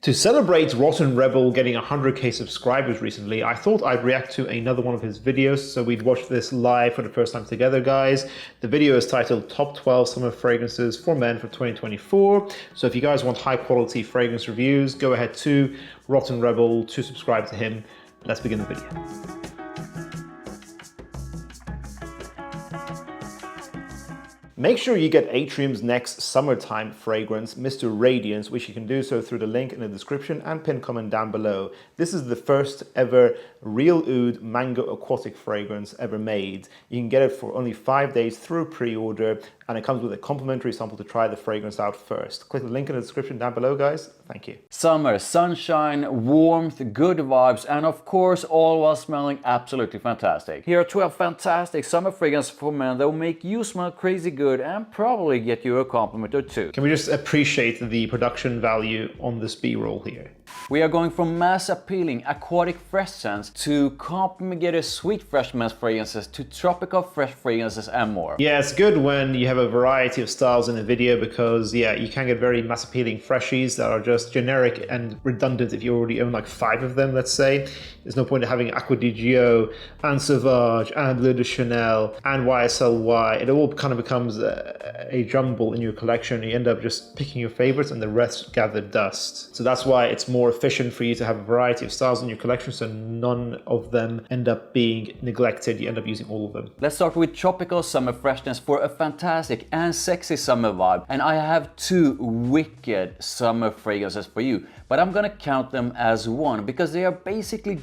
To celebrate Rotten Rebel getting 100k subscribers recently, I thought I'd react to another one of his videos, so we'd watch this live for the first time together, guys. The video is titled Top 12 Summer Fragrances for Men for 2024. So if you guys want high quality fragrance reviews, go ahead to Rotten Rebel to subscribe to him. Let's begin the video. Make sure you get Atrium's next summertime fragrance, Mr. Radiance, which you can do so through the link in the description and pinned comment down below. This is the first ever real oud mango aquatic fragrance ever made. You can get it for only 5 days through pre-order, and it comes with a complimentary sample to try the fragrance out first. Click the link in the description down below, guys. Thank you. Summer, sunshine, warmth, good vibes, and of course all while smelling absolutely fantastic. Here are 12 fantastic summer fragrances for men that will make you smell crazy good and probably get you a compliment or two. Can we just appreciate the production value on this B-roll here? We are going from mass appealing aquatic fresh scents to compliment sweet fresh men's fragrances to tropical fresh fragrances and more. Yeah, it's good when you have a variety of styles in a video because, yeah, you can get very mass appealing freshies that are just generic and redundant if you already own like 5 of them, let's say. There's no point in having Acqua di Gio and Sauvage and Bleu de Chanel and YSLY. It all kind of becomes a jumble in your collection. You end up just picking your favorites and the rest gather dust. So that's why it's more efficient for you to have a variety of styles in your collection so none of them end up being neglected. You end up using all of them. Let's start with tropical summer freshness for a fantastic and sexy summer vibe. And I have 2 wicked summer fragrances for you, but I'm gonna count them as one because they are basically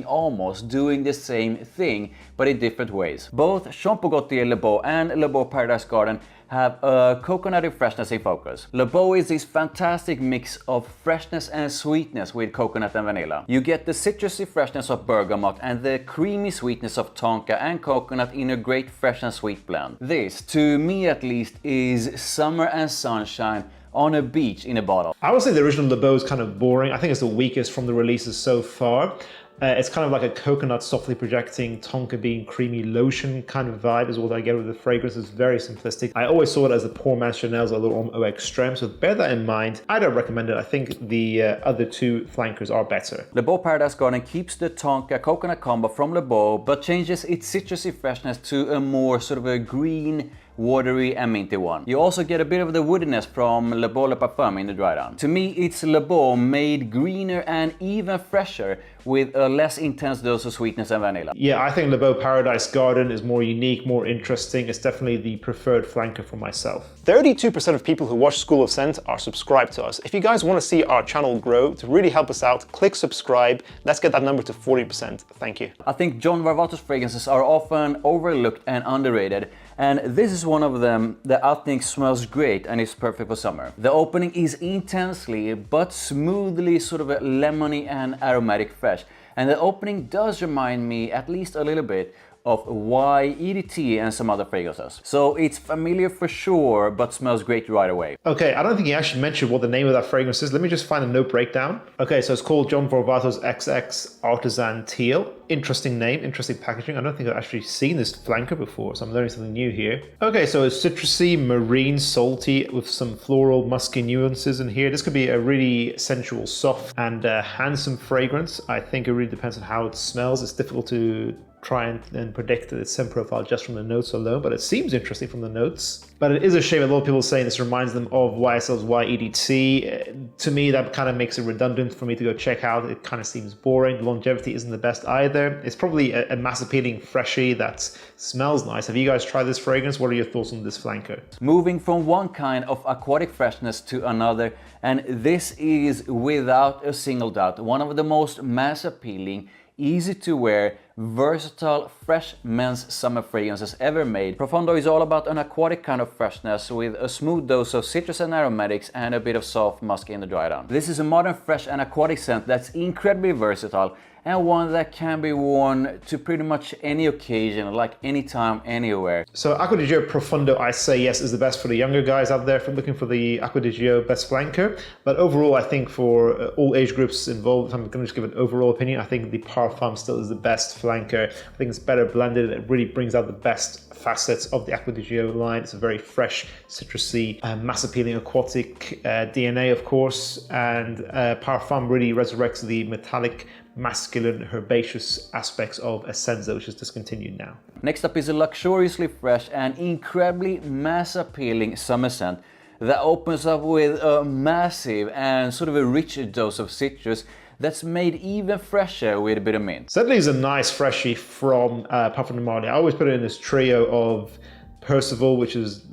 almost doing the same thing, but in different ways. Both Gaultier Le Beau and Le Beau Paradise Garden have a coconutty freshness in focus. Le Beau is this fantastic mix of freshness and sweetness with coconut and vanilla. You get the citrusy freshness of bergamot and the creamy sweetness of tonka and coconut in a great fresh and sweet blend. This, to me at least, is summer and sunshine on a beach in a bottle. I would say the original Le Beau is kind of boring. I think it's the weakest from the releases so far. It's kind of like a coconut softly projecting tonka bean creamy lotion kind of vibe is what I get with the fragrance. It's very simplistic. I always saw it as the poor man's Chanel's a Laurent Eau Extreme, so bear that in mind. I don't recommend it. I think the other 2 flankers are better. Le Beau Paradise Garden keeps the tonka coconut combo from Le Beau, but changes its citrusy freshness to a more sort of a green, watery and minty one. You also get a bit of the woodiness from Le Beau Le Parfum in the dry down. To me, it's Le Beau made greener and even fresher with a less intense dose of sweetness and vanilla. Yeah, I think Le Beau Paradise Garden is more unique, more interesting. It's definitely the preferred flanker for myself. 32% of people who watch School of Scent are subscribed to us. If you guys want to see our channel grow, to really help us out, click subscribe. Let's get that number to 40%. Thank you. I think John Varvatos fragrances are often overlooked and underrated, and this is one of them that I think smells great and is perfect for summer. The opening is intensely but smoothly sort of a lemony and aromatic fresh, and the opening does remind me at least a little bit of YEDT and some other fragrances. So it's familiar for sure, but smells great right away. Okay, I don't think you actually mentioned what the name of that fragrance is. Let me just find a note breakdown. Okay, so it's called John Varvatos XX Artisan Teal. Interesting name, interesting packaging. I don't think I've actually seen this flanker before, so I'm learning something new here. Okay, so it's citrusy, marine, salty, with some floral, musky nuances in here. This could be a really sensual, soft, and handsome fragrance. I think it really depends on how it smells. It's difficult to try and predict its scent profile just from the notes alone, but it seems interesting from the notes. But it is a shame a lot of people are saying this reminds them of YSL's YEDT. To me, that kind of makes it redundant for me to go check out. It kind of seems boring. The longevity isn't the best either. It's probably a mass appealing freshie that smells nice. Have you guys tried this fragrance? What are your thoughts on this flanker? Moving from one kind of aquatic freshness to another, and this is without a single doubt one of the most mass appealing, easy to wear, versatile, fresh men's summer fragrances ever made. Profondo is all about an aquatic kind of freshness with a smooth dose of citrus and aromatics and a bit of soft musk in the dry down. This is a modern, fresh and aquatic scent that's incredibly versatile and one that can be worn to pretty much any occasion, like anytime, anywhere. So Acqua di Gio Profondo, I say yes, is the best for the younger guys out there for looking for the Acqua di Gio best flanker. But overall, I think for all age groups involved, if I'm going to just give an overall opinion, I think the Parfum still is the best flanker. I think it's better blended. It really brings out the best facets of the Acqua di Gio line. It's a very fresh, citrusy, mass appealing aquatic DNA, of course, and Parfum really resurrects the metallic, masculine, herbaceous aspects of Essenza, which is discontinued now. Next up is a luxuriously fresh and incredibly mass appealing summer scent that opens up with a massive and sort of a rich dose of citrus that's made even fresher with a bit of mint. Sedley is a nice freshie from Parfum de Marly. I always put it in this trio of Percival, which is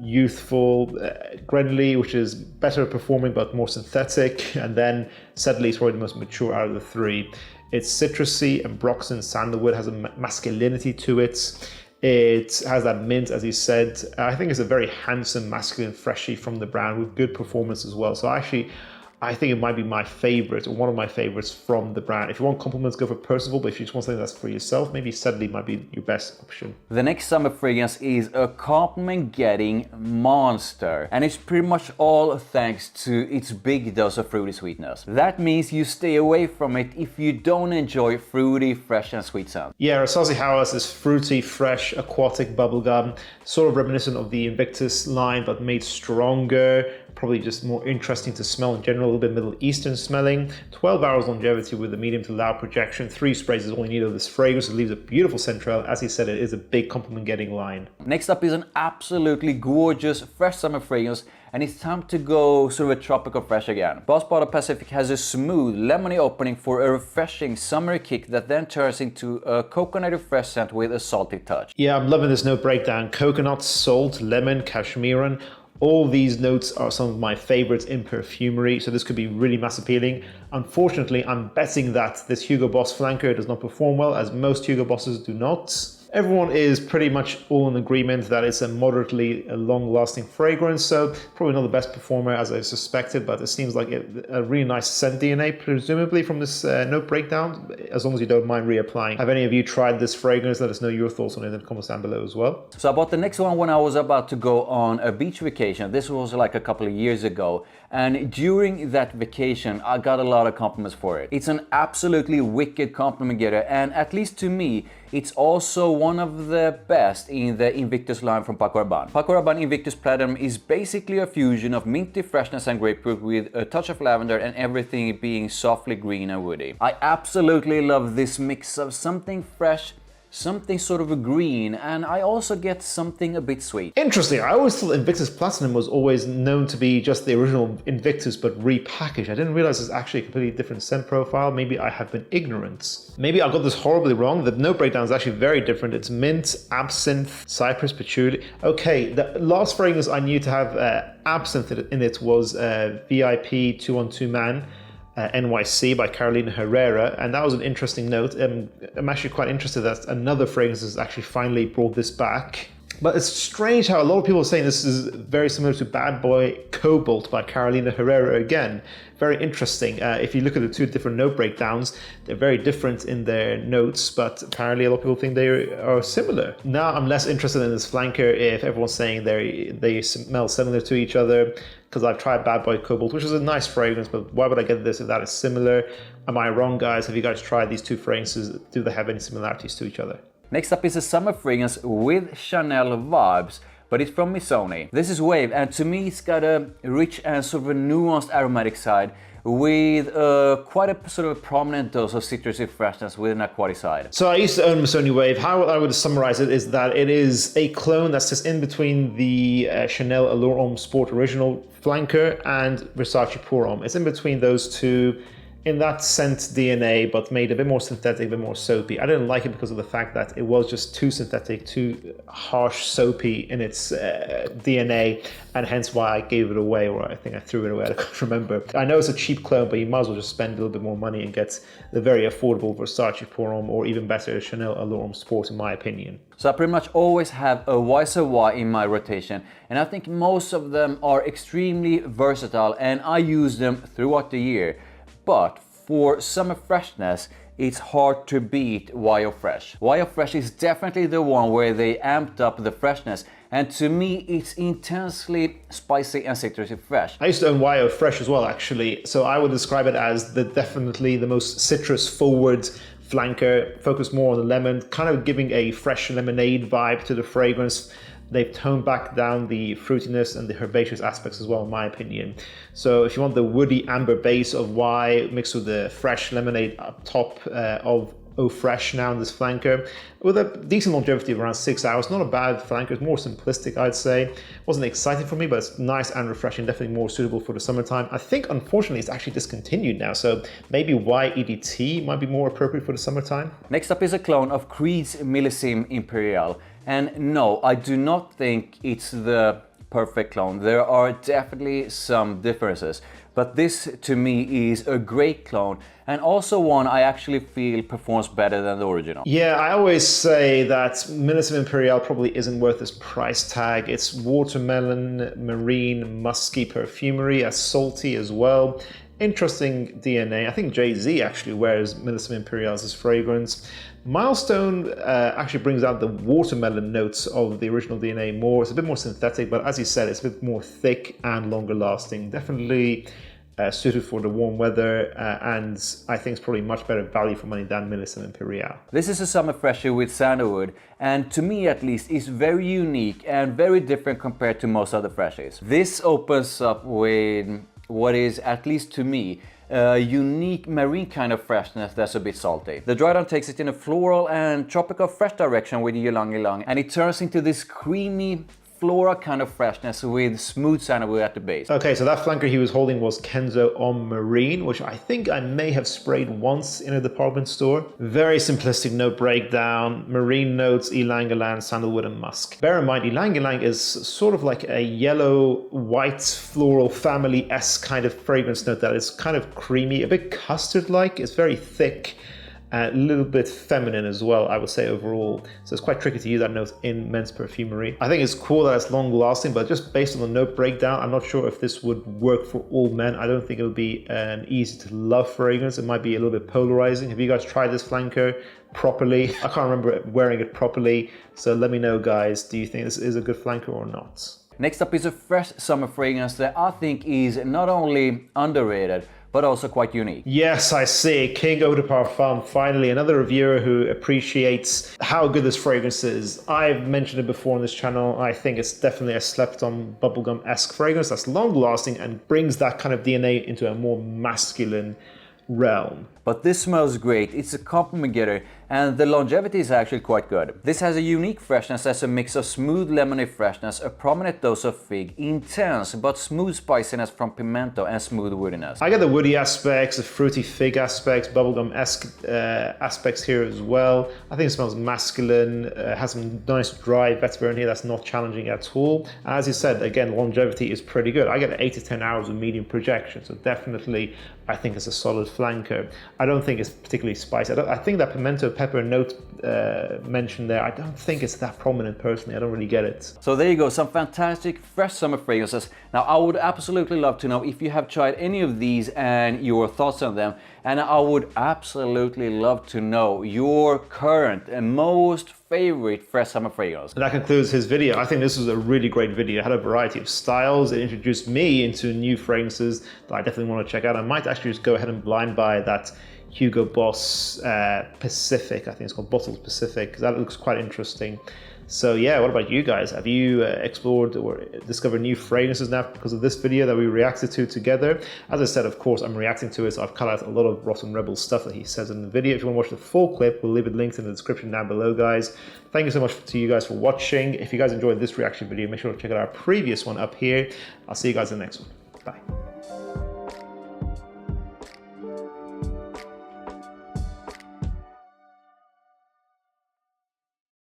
youthful, Greenley, which is better performing but more synthetic, and then Sedley is probably the most mature out of the three. It's citrusy, and Broxton sandalwood has a masculinity to it. It has that mint, as you said. I think it's a very handsome, masculine freshie from the brand with good performance as well. So I think it might be my favorite, or one of my favorites from the brand. If you want compliments, go for Percival, but if you just want something that's for yourself, maybe Sedley might be your best option. The next summer fragrance is a compliment-getting monster, and it's pretty much all thanks to its big dose of fruity sweetness. That means you stay away from it if you don't enjoy fruity, fresh and sweet scent. Yeah, Rasasi Hawas is fruity, fresh, aquatic bubblegum, sort of reminiscent of the Invictus line, but made stronger. Probably just more interesting to smell in general, a little bit Middle Eastern smelling. 12 hours longevity with a medium to loud projection. 3 sprays is all you need of this fragrance. It leaves a beautiful scent trail. As he said, it is a big compliment-getting line. Next up is an absolutely gorgeous fresh summer fragrance, and it's time to go sort of a tropical fresh again. Boss Bottle Pacific has a smooth, lemony opening for a refreshing summery kick that then turns into a coconutty fresh scent with a salty touch. Yeah, I'm loving this note breakdown. Coconut, salt, lemon, cashmeran. All these notes are some of my favorites in perfumery, so this could be really mass appealing. Unfortunately, I'm betting that this Hugo Boss flanker does not perform well, as most Hugo Bosses do not. Everyone is pretty much all in agreement that it's a moderately long-lasting fragrance, so probably not the best performer as I suspected, but it seems like a really nice scent DNA, presumably from this note breakdown, as long as you don't mind reapplying. Have any of you tried this fragrance? Let us know your thoughts on it in the comments down below as well. So I bought the next one when I was about to go on a beach vacation. This was like a couple of years ago. And during that vacation, I got a lot of compliments for it. It's an absolutely wicked compliment getter, and at least to me, it's also one of the best in the Invictus line from Paco Rabanne. Paco Rabanne Invictus Platinum is basically a fusion of minty freshness and grapefruit with a touch of lavender and everything being softly green and woody. I absolutely love this mix of something fresh, something sort of a green, and I also get something a bit sweet. Interesting. I always thought Invictus Platinum was always known to be just the original Invictus but repackaged. I didn't realize it's actually a completely different scent profile. Maybe I have been ignorant. Maybe I got this horribly wrong. The note breakdown is actually very different. It's mint, absinthe, cypress, patchouli. Okay, the last fragrance I knew to have absinthe in it was VIP 212 Man. NYC by Carolina Herrera, and that was an interesting note. I'm actually quite interested that another fragrance has actually finally brought this back. But it's strange how a lot of people are saying this is very similar to Bad Boy Cobalt by Carolina Herrera again. Very interesting. If you look at the two different note breakdowns, they're very different in their notes, but apparently a lot of people think they are similar. Now I'm less interested in this flanker if everyone's saying they smell similar to each other, because I've tried Bad Boy Cobalt, which is a nice fragrance, but why would I get this if that is similar? Am I wrong, guys? Have you guys tried these two fragrances? Do they have any similarities to each other? Next up is a summer fragrance with Chanel vibes, but it's from Missoni. This is Wave, and to me it's got a rich and sort of a nuanced aromatic side with quite a sort of a prominent dose of citrusy freshness with an aquatic side. So I used to own Missoni Wave. How I would summarize it is that it is a clone that sits in between the Chanel Allure Homme Sport Original flanker and Versace Pour Homme. It's in between those two in that scent DNA, but made a bit more synthetic, a bit more soapy. I didn't like it because of the fact that it was just too synthetic, too harsh, soapy in its DNA, and hence why I gave it away, or I think I threw it away, I can't remember. I know it's a cheap clone, but you might as well just spend a little bit more money and get the very affordable Versace Pour Homme, or even better, Chanel Allure Homme Sport, in my opinion. So I pretty much always have a YSY in my rotation, and I think most of them are extremely versatile, and I use them throughout the year. But for summer freshness, it's hard to beat YO Fresh. YO Fresh is definitely the one where they amped up the freshness, and to me it's intensely spicy and citrusy fresh. I used to own YO Fresh as well, actually, so I would describe it as definitely the most citrus forward flanker, focus more on the lemon, kind of giving a fresh lemonade vibe to the fragrance. They've toned back down the fruitiness and the herbaceous aspects as well, in my opinion. So if you want the woody amber base of Y mixed with the fresh lemonade up top of Eau Fresh now in this flanker, with a decent longevity of around 6 hours, not a bad flanker. It's more simplistic, I'd say. Wasn't exciting for me, but it's nice and refreshing, definitely more suitable for the summertime. I think, unfortunately, it's actually discontinued now, so maybe YEDT might be more appropriate for the summertime. Next up is a clone of Creed's Millésime Imperial. And no, I do not think it's the perfect clone. There are definitely some differences. But this, to me, is a great clone, and also one I actually feel performs better than the original. Yeah, I always say that Millésime Imperial probably isn't worth this price tag. It's watermelon, marine, musky perfumery, as salty as well. Interesting DNA. I think Jay-Z actually wears Millésime Imperial as his fragrance. Milestone actually brings out the watermelon notes of the original DNA more. It's a bit more synthetic, but as you said, it's a bit more thick and longer lasting. Definitely suited for the warm weather, and I think it's probably much better value for money than Millésime Imperial. This is a summer fresher with sandalwood, and to me at least is very unique and very different compared to most other freshies. This opens up with what is, at least to me, a unique marine kind of freshness that's a bit salty. The dry down takes it in a floral and tropical fresh direction with ylang ylang, and it turns into this creamy floral kind of freshness with smooth sandalwood at the base. Okay, so that flanker he was holding was Kenzo on Marine, which I think I may have sprayed once in a department store. Very simplistic note breakdown, marine notes, ylang ylang, sandalwood and musk. Bear in mind, ylang ylang is sort of like a yellow, white, floral, family-esque kind of fragrance note that is kind of creamy, a bit custard-like. It's very thick. A little bit feminine as well, I would say, overall. So it's quite tricky to use that note in men's perfumery. I think it's cool that it's long lasting, but just based on the note breakdown, I'm not sure if this would work for all men. I don't think it would be an easy to love fragrance. It might be a little bit polarizing. Have you guys tried this flanker properly? I can't remember wearing it properly. So let me know, guys, do you think this is a good flanker or not? Next up is a fresh summer fragrance that I think is not only underrated, but also quite unique. Yes, I see. King Eau de Parfum, finally, another reviewer who appreciates how good this fragrance is. I've mentioned it before on this channel. I think it's definitely a slept-on bubblegum-esque fragrance that's long-lasting and brings that kind of DNA into a more masculine realm. But this smells great, it's a compliment getter, and the longevity is actually quite good. This has a unique freshness as a mix of smooth lemony freshness, a prominent dose of fig, intense but smooth spiciness from pimento, and smooth woodiness. I get the woody aspects, the fruity fig aspects, bubblegum-esque aspects here as well. I think it smells masculine, has some nice dry vetiver in here that's not challenging at all. And as you said, again, longevity is pretty good. I get 8 to 10 hours of medium projection, so definitely I think it's a solid flanker. I don't think it's particularly spicy. I think that pimento pepper note mentioned there, I don't think it's that prominent personally. I don't really get it. So there you go, some fantastic fresh summer fragrances. Now I would absolutely love to know if you have tried any of these and your thoughts on them. And I would absolutely love to know your current and most favorite fresh summer fragrance. And that concludes his video. I think this was a really great video. It had a variety of styles. It introduced me into new fragrances that I definitely want to check out. I might actually just go ahead and blind buy that Hugo Boss Pacific. I think it's called Bottled Pacific, because that looks quite interesting. So yeah, what about you guys? Have you explored or discovered new fragrances now because of this video that we reacted to together? As I said, of course, I'm reacting to it, so I've cut out a lot of Rotten Rebel stuff that he says in the video. If you want to watch the full clip, we'll leave it linked in the description down below, guys. Thank you so much to you guys for watching. If you guys enjoyed this reaction video, make sure to check out our previous one up here. I'll see you guys in the next one. Bye.